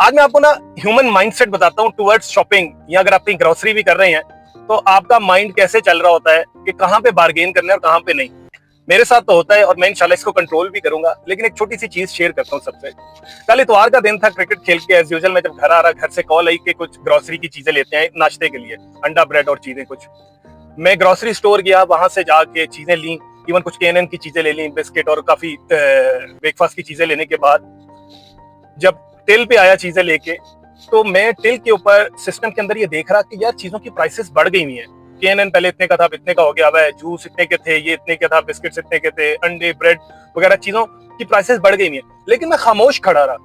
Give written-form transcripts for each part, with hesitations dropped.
आज मैं आपको ना ह्यूमन माइंडसेट बताता हूँ टुवर्ड्स शॉपिंग, या अगर आप कहीं ग्रोसरी भी कर रहे हैं तो आपका माइंड कैसे चल रहा होता है कि कहाँ पे बार्गेन करना है और कहाँ पे नहीं। मेरे साथ तो होता है और मैं इंशाल्लाह इसको कंट्रोल भी करूंगा। लेकिन एक छोटी सी चीज शेयर करता हूँ सबसे। कल इतवार का दिन था, क्रिकेट खेल के एज यूजुअल मैं जब घर आ रहा, घर से कॉल आई कि कुछ ग्रोसरी की चीजें लेते हैं नाश्ते के लिए, अंडा ब्रेड और चीजें कुछ। मैं ग्रोसरी स्टोर गया, वहां से जाके चीजें ली, इवन कुछ केएनएन की चीजें ले ली, बिस्किट और काफी ब्रेकफास्ट की चीजें लेने के बाद जब टिल पे आया चीजें लेके, तो मैं टिल के ऊपर सिस्टम के अंदर ये देख रहा कि यार चीजों की प्राइसेस बढ़ गई हुई हैं। केएनएन पहले इतने का था, इतने का हो गया है, जूस इतने के थे, ये इतने का था, बिस्किट्स इतने के थे, अंडे ब्रेड वगैरह चीजों की प्राइसेस बढ़ गई हुई हैं। लेकिन मैं खामोश खड़ा रहा,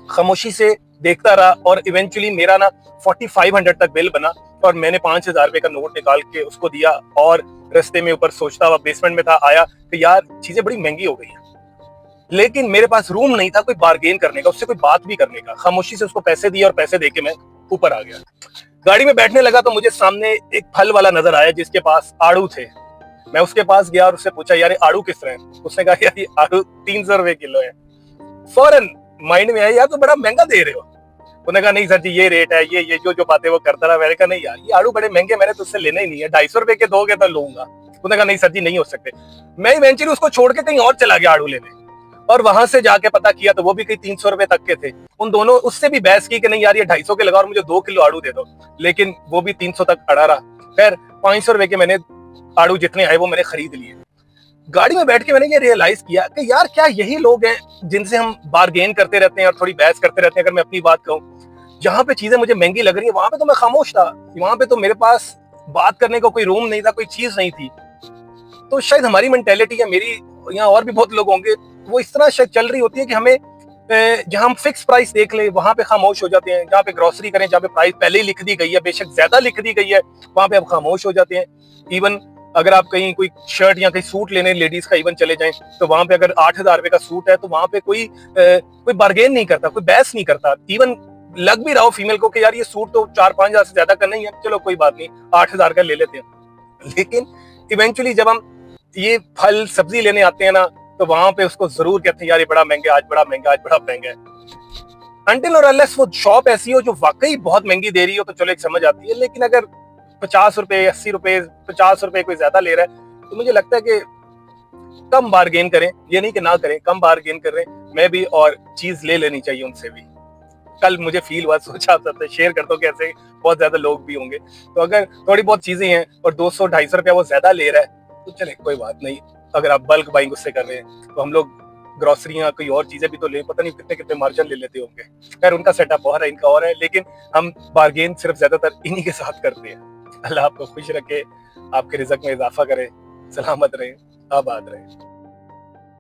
खामोशी से देखता रहा और इवेंचुअली मेरा ना 4500 तक बिल बना और मैंने 5000 रुपए का नोट निकाल के उसको दिया और रास्ते में ऊपर सोचता हुआ बेसमेंट में था आया कि यार चीजें बड़ी महंगी हो गई हैं। लेकिन मेरे पास रूम नहीं था कोई बार्गेन करने का, उससे कोई बात भी करने का। खामोशी से उसको पैसे दिए और पैसे देके मैं ऊपर आ गया। गाड़ी में बैठने लगा तो मुझे सामने एक फल वाला नजर आया जिसके पास आड़ू थे। मैं उसके पास गया और उससे पूछा यार ये आड़ू किस तरह है? उसने कहा यार ये आड़ू 300 रुपए किलो है। फौरन माइंड में आया यार तो बड़ा महंगा दे रहे हो। उन्होंने कहा नहीं सर जी ये रेट है, ये जो बातें वो करता रहा। मैंने कहा नहीं यार ये आड़ू बड़े महंगे, मैंने तुझसे लेना ही नहीं है, 250 रुपए के दोगे तो लूंगा। उन्होंने कहा नहीं सर जी नहीं हो सकते। मैं इवेंचुअली उसको छोड़ के कहीं और चला गया आड़ू लेने और वहां से जाके पता किया तो वो भी कहीं 300 रुपए तक के थे। उन दोनों उससे भी बहस की कि नहीं यार ये 250 के लगा और मुझे 2 किलो आड़ू दे दो, लेकिन वो भी 300 तक अड़ा रहा। खैर 500 रुपए के मैंने आड़ू जितने आए वो मैंने खरीद लिए। गाड़ी में बैठ के मैंने ये रियलाइज किया कि यार क्या यही लोग हैं जिनसे हम बार्गेन करते रहते हैं और थोड़ी बहस करते रहते हैं। अगर मैं अपनी बात कहूँ, जहां पे चीजें मुझे महंगी लग रही है वहां पे तो मैं खामोश था, वहां पे तो मेरे पास बात करने का कोई रूम नहीं था, कोई चीज नहीं थी। तो शायद हमारी मेंटेलिटी या मेरी, यहाँ और भी बहुत लोग होंगे, वो इस तरह शायद चल रही होती है कि हमें जहां हम फिक्स प्राइस देख ले वहां पे खामोश हो जाते हैं। जहां पे ग्रोसरी करें, जहां पे प्राइस पहले ही लिख दी गई है, बेशक ज्यादा लिख दी गई है, वहां पे आप खामोश हो जाते हैं। इवन अगर आप कहीं कोई शर्ट या कहीं सूट लेने लेडीज का इवन चले जाएं तो वहां पे अगर 8000 रुपए का सूट है तो वहां पे कोई बार्गेन नहीं करता, कोई बहस नहीं करता। इवन लग भी रहा हो फीमेल को कि यार ये सूट तो 4-5 हजार से ज्यादा का नहीं है, चलो कोई बात नहीं 8000 का ले लेते हैं। लेकिन इवेंचुअली जब हम ये फल सब्जी लेने आते हैं ना तो वहां पे उसको जरूर कहते हैं यार ये बड़ा महंगा, आज बड़ा महंगा, आज बड़ा महंगा है। अनटिल और अनलेस वो शॉप ऐसी हो जो वाकई बहुत महंगी दे रही हो तो चलो एक समझ आती है। लेकिन अगर 50 रुपए, 80 रुपए, 50 रुपए कोई ज्यादा ले रहा है तो मुझे लगता है कि कम बार्गेन करें। ये नहीं कि ना करें, कम बार्गेन करें मैं भी, और चीज ले लेनी चाहिए उनसे भी। कल मुझे फील हुआ, सोचा था शेयर करता हूँ, कैसे बहुत ज्यादा लोग भी होंगे तो अगर थोड़ी बहुत चीजें हैं और 200-250 रुपया वो ज्यादा ले रहा है तो चले कोई बात नहीं। अगर आप बल्क बाइंग उससे कर रहे हैं तो हम लोग ग्रोसरियां कोई और चीजें भी तो ले, पता नहीं कितने कितने मार्जिन ले लेते होंगे। खैर उनका सेटअप और है, इनका और है, लेकिन हम बार्गेन सिर्फ ज्यादातर इन्हीं के साथ करते हैं। अल्लाह आपको खुश रखे, आपके रिज़्क में इजाफा करे, सलामत रहे, आबाद रहे।